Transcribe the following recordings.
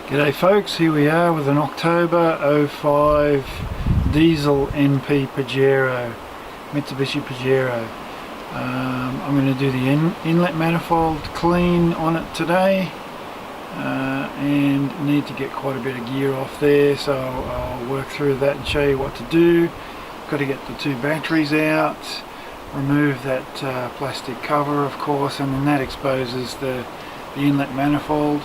G'day folks, here we are with an October '05 diesel NP Pajero, Mitsubishi Pajero. I'm going to do the inlet manifold clean on it today and need to get quite a bit of gear off there, so I'll work through that and show you what to do. Got to get the two batteries out, remove that plastic cover of course, and then that exposes the inlet manifold.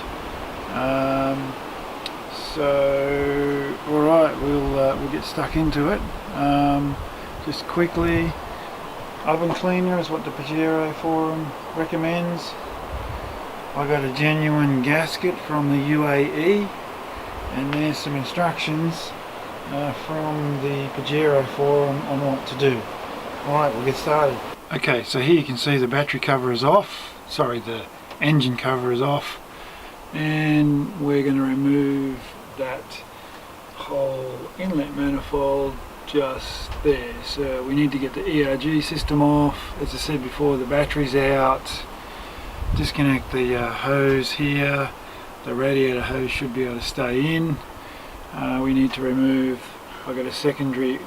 So alright, we'll get stuck into it. Just quickly, oven cleaner is what the Pajero forum recommends. I got a genuine gasket from the UAE, and there's some instructions from the Pajero forum on what to do. Alright, we'll get started. Okay, so here you can see the battery cover is off, sorry, the engine cover is off, and we're going to remove that whole inlet manifold just there. So we need to get the ERG system off. As I said before, the battery's out. Disconnect the hose here. The radiator hose should be able to stay in. We need to remove, I've got a secondary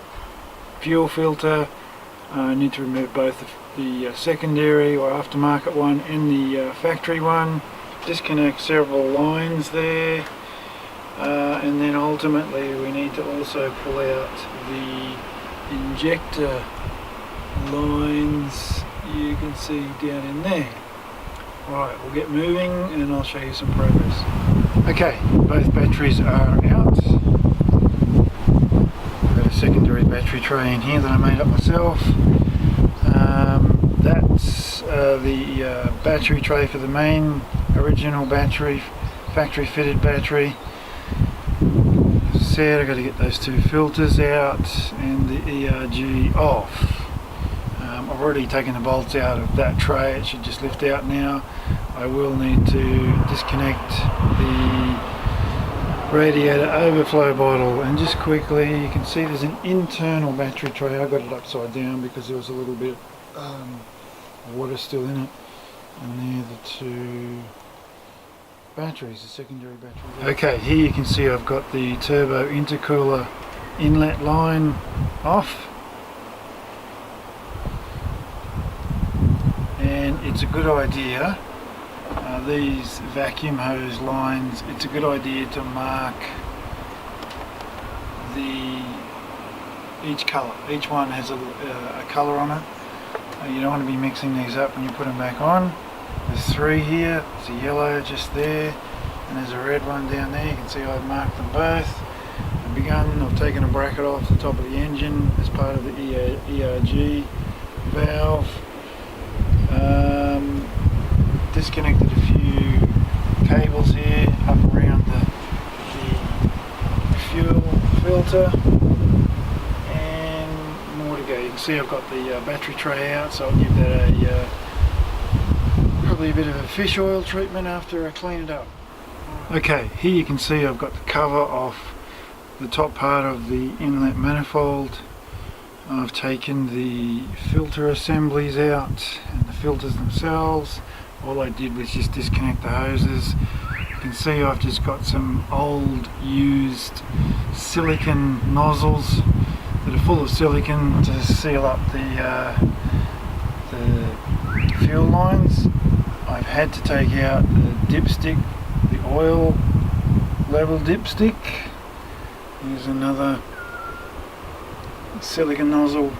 fuel filter. I need to remove both the secondary or aftermarket one and the factory one. Disconnect several lines there, and then ultimately we need to also pull out the injector lines you can see down in there. Alright, we'll get moving and I'll show you some progress. Okay, both batteries are out. I've got a secondary battery tray in here that I made up myself. That's the battery tray for the main original battery, factory fitted battery. As I said, I've got to get those two filters out and the ERG off. I've already taken the bolts out of that tray, it should just lift out now. I will need to disconnect the radiator overflow bottle, and just quickly you can see there's an internal battery tray. I got it upside down because there was a little bit of water still in it, and there are the two batteries, the secondary batteries. Okay, here you can see I've got the turbo intercooler inlet line off, and it's a good idea, these vacuum hose lines, it's a good idea to mark each colour. Each one has a colour on it. You don't want to be mixing these up when you put them back on. There's three here, there's a yellow just there, and there's a red one down there. You can see I've marked them both. I've taken a bracket off the top of the engine as part of the ERG valve. Disconnected a few cables here up around the fuel filter, and more to go. You can see I've got the battery tray out, so I'll give that probably a bit of a fish oil treatment after I clean it up. Okay, here you can see I've got the cover off the top part of the inlet manifold. I've taken the filter assemblies out and the filters themselves. All I did was just disconnect the hoses. You can see I've just got some old used silicone nozzles that are full of silicone to seal up the fuel lines. I've had to take out the dipstick, the oil level dipstick. Here's another silicone nozzle.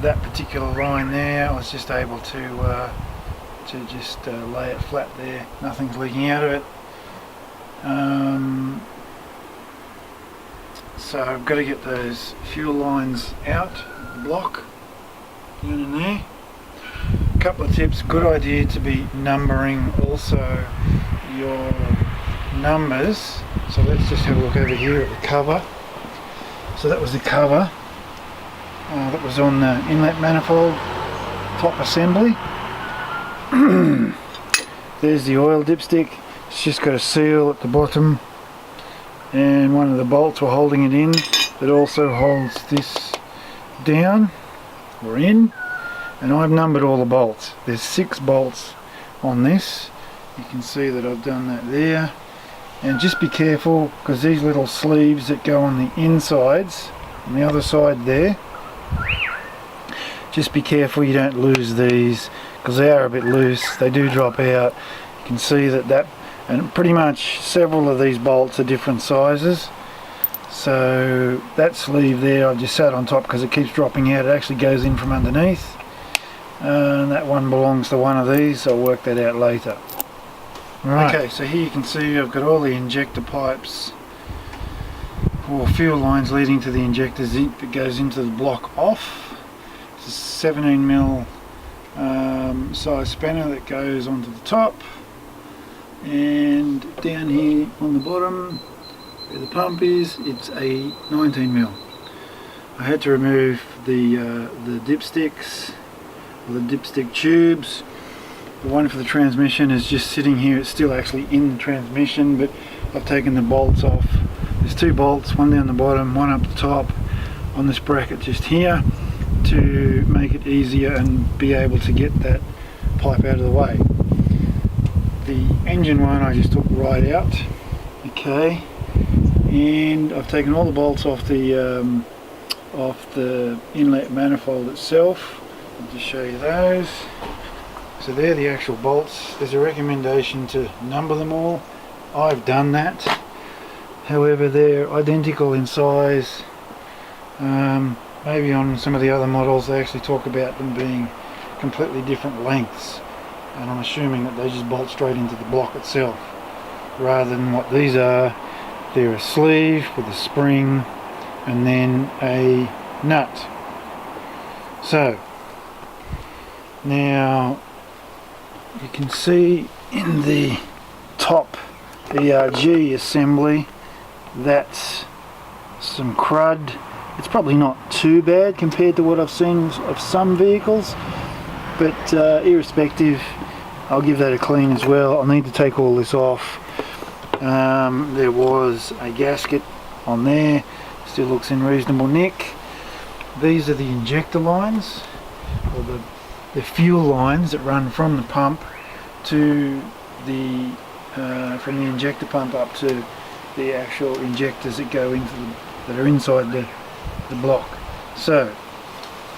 That particular line there, I was just able to just lay it flat there. Nothing's leaking out of it. So I've got to get those fuel lines out of the block down in there. A couple of tips, good idea to be numbering also your numbers. So let's just have a look over here at the cover. So that was the cover that was on the inlet manifold top assembly. There's the oil dipstick. It's just got a seal at the bottom, and one of the bolts were holding it in. It also holds this down or in, and I've numbered all the bolts. There's 6 bolts on this. You can see that I've done that there. And just be careful, because these little sleeves that go on the insides, on the other side there, just be careful you don't lose these, because they are a bit loose, they do drop out. You can see that, and pretty much several of these bolts are different sizes. So that sleeve there I've just sat on top because it keeps dropping out. It actually goes in from underneath, and that one belongs to one of these. I'll work that out later. Right. Okay, so here you can see I've got all the injector pipes or fuel lines leading to the injectors that goes into the block off. It's a 17mm size spanner that goes onto the top, and down here on the bottom where the pump is, it's a 19mm. I had to remove the dipsticks, or the dipstick tubes. The one for the transmission is just sitting here. It's still actually in the transmission, but I've taken the bolts off. There's two bolts, one down the bottom, one up the top on this bracket just here, to make it easier and be able to get that pipe out of the way. The engine one I just took right out. Okay, and I've taken all the bolts off the inlet manifold itself. I'll just show you those. So they're the actual bolts. There's a recommendation to number them all. I've done that. However, they're identical in size. Maybe on some of the other models they actually talk about them being completely different lengths, and I'm assuming that they just bolt straight into the block itself, rather than what these are. They're a sleeve with a spring and then a nut. So now you can see in the top ERG assembly that's some crud. It's probably not too bad compared to what I've seen of some vehicles, but irrespective, I'll give that a clean as well. I'll need to take all this off. There was a gasket on there, still looks in reasonable nick. These are the injector lines, or the fuel lines that run from the pump to the from the injector pump up to the actual injectors that go into that are inside the block. So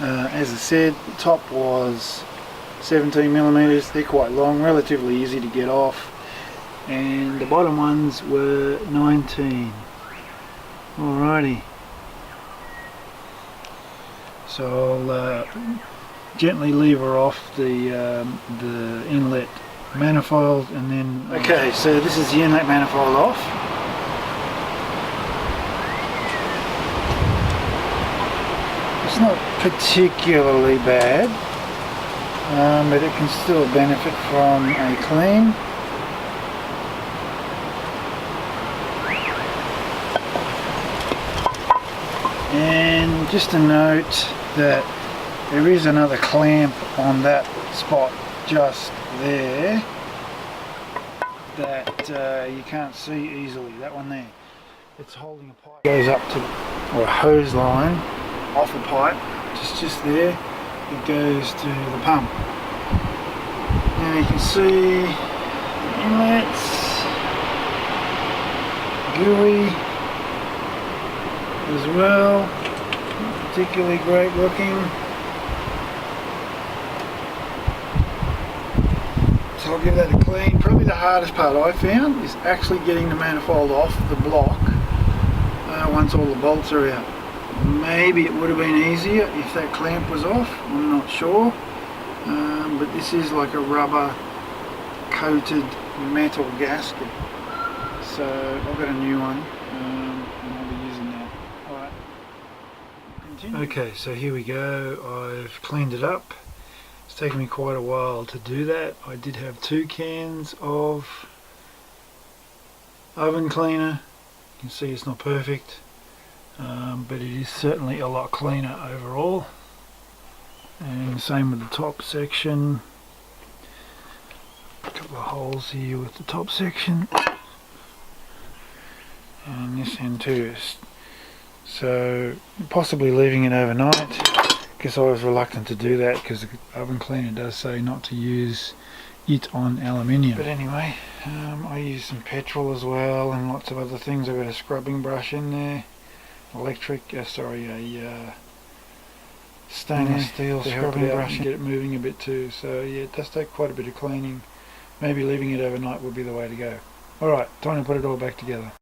as I said, the top was 17mm. They're quite long, relatively easy to get off, and the bottom ones were 19. Alrighty, so I'll gently lever off the inlet manifold, and then okay, so this is the inlet manifold off. It's not particularly bad, but it can still benefit from a clean. And just a note that there is another clamp on that spot just there that you can't see easily, that one there. It's holding a pipe, goes up to, or a hose line off a pipe, just there, it goes to the pump. Now you can see the inlets, gooey as well, not particularly great looking. So I'll give that a clean. Probably the hardest part I found is actually getting the manifold off the block once all the bolts are out. Maybe it would have been easier if that clamp was off, I'm not sure, but this is like a rubber coated metal gasket, so I've got a new one and I'll be using that. Alright, continue. Okay, so here we go. I've cleaned it up. It's taken me quite a while to do that. I did have 2 cans of oven cleaner. You can see it's not perfect, but it is certainly a lot cleaner overall. And same with the top section. A couple of holes here with the top section, and this end too. So possibly leaving it overnight. Guess I was reluctant to do that because the oven cleaner does say not to use it on aluminium. But anyway, I use some petrol as well and lots of other things. I've got a scrubbing brush in there, stainless steel scrubbing brush, and get it moving a bit too. So yeah, it does take quite a bit of cleaning. Maybe leaving it overnight would be the way to go. Alright, time to put it all back together.